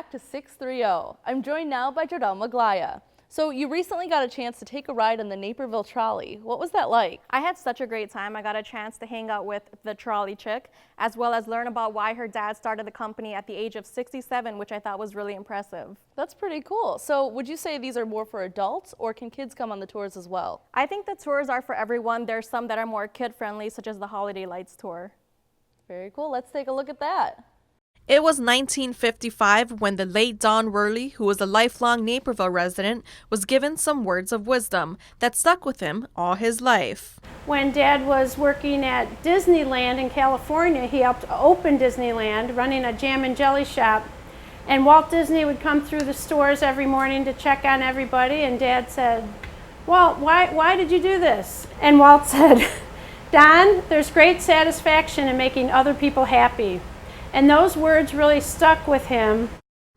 back to 630. I'm joined now by WEHRLI. So you recently got a chance to take a ride on the Naperville Trolley. What was that like? I had such a great time. I got a chance to hang out with the trolley chick, as well as learn about why her dad started the company at the age of 67, which I thought was really impressive. That's pretty cool. So would you say these are more for adults, or can kids come on the tours as well? I think the tours are for everyone. There's some that are more kid-friendly, such as the Holiday Lights tour. Very cool. Let's take a look at that. It was 1955 when the late Don WEHRLI, who was a lifelong Naperville resident, was given some words of wisdom that stuck with him all his life. When Dad was working at Disneyland in California, he helped open Disneyland, running a jam and jelly shop. And Walt Disney would come through the stores every morning to check on everybody, and Dad said, "Walt, why did you do this?" And Walt said, "Don, there's great satisfaction in making other people happy." And those words really stuck with him.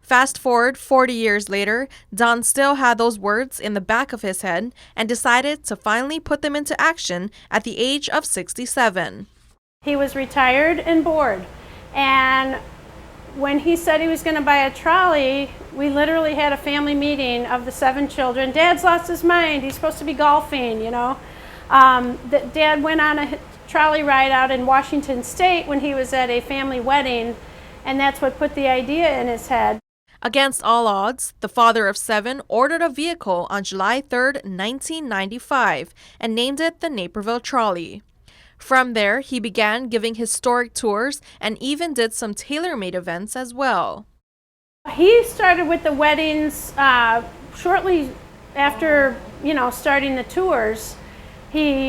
Fast forward 40 years later, Don still had those words in the back of his head and decided to finally put them into action at the age of 67. He was retired and bored. And when he said he was going to buy a trolley, we literally had a family meeting of the 7 children. Dad's lost his mind. He's supposed to be golfing, you know. Dad went on a trolley ride out in Washington State when he was at a family wedding, and that's what put the idea in his head. Against all odds, the father of 7 ordered a vehicle on July 3rd, 1995, and named it the Naperville Trolley. From there, he began giving historic tours and even did some tailor-made events as well. He started with the weddings shortly after, starting the tours. He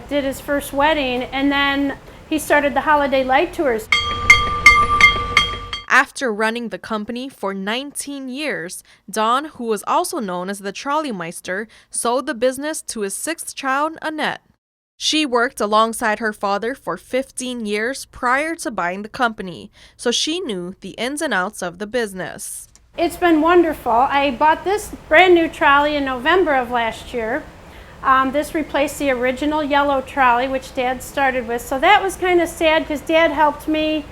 did his first wedding, and then he started the holiday light tours. After running the company for 19 years, Don, who was also known as the Trolley Meister, sold the business to his 6th child, Annette. She worked alongside her father for 15 years prior to buying the company, so she knew the ins and outs of the business. It's been wonderful. I bought this brand new trolley in November of last year. This replaced the original yellow trolley, which Dad started with. So that was kind of sad because Dad helped me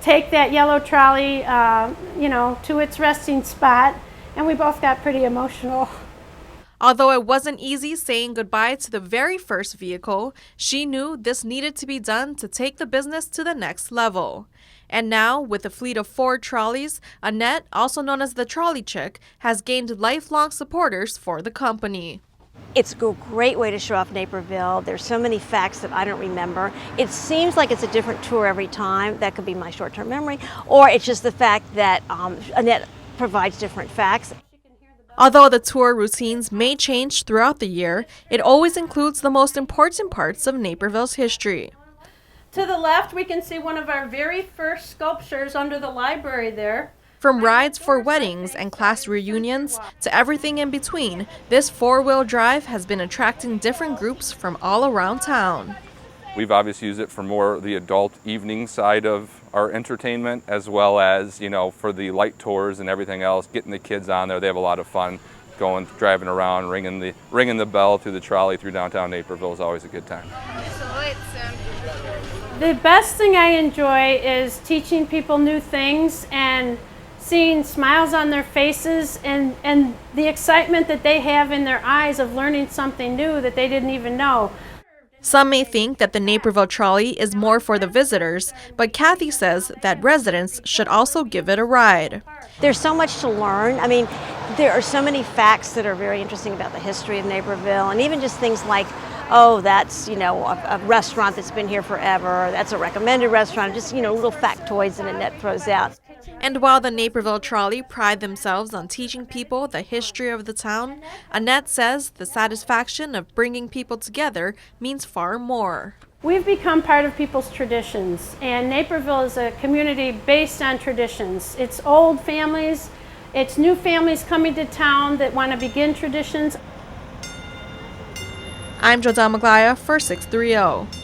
take that yellow trolley, to its resting spot, and we both got pretty emotional. Although it wasn't easy saying goodbye to the very first vehicle, she knew this needed to be done to take the business to the next level. And now, with a fleet of 4 trolleys, Annette, also known as the Trolley Chick, has gained lifelong supporters for the company. It's a great way to show off Naperville. There's so many facts that I don't remember. It seems like it's a different tour every time. That could be my short-term memory. Or it's just the fact that Annette provides different facts. Although the tour routines may change throughout the year, it always includes the most important parts of Naperville's history. To the left, we can see one of our very first sculptures under the library there. From rides for weddings and class reunions to everything in between, this 4-wheel drive has been attracting different groups from all around town. We've obviously used it for more the adult evening side of our entertainment, as well as, for the light tours and everything else, getting the kids on there. They have a lot of fun driving around, ringing the bell through the trolley through downtown Naperville is always a good time. The best thing I enjoy is teaching people new things and seeing smiles on their faces and the excitement that they have in their eyes of learning something new that they didn't even know. Some may think that the Naperville Trolley is more for the visitors, but Kathy says that residents should also give it a ride. There's so much to learn. I mean, there are so many facts that are very interesting about the history of Naperville, and even just things like, oh, that's, a restaurant that's been here forever, that's a recommended restaurant, just, little factoids that Annette throws out. And while the Naperville Trolley pride themselves on teaching people the history of the town, Annette says the satisfaction of bringing people together means far more. We've become part of people's traditions, and Naperville is a community based on traditions. It's old families, it's new families coming to town that want to begin traditions. I'm WEHRLI for 630.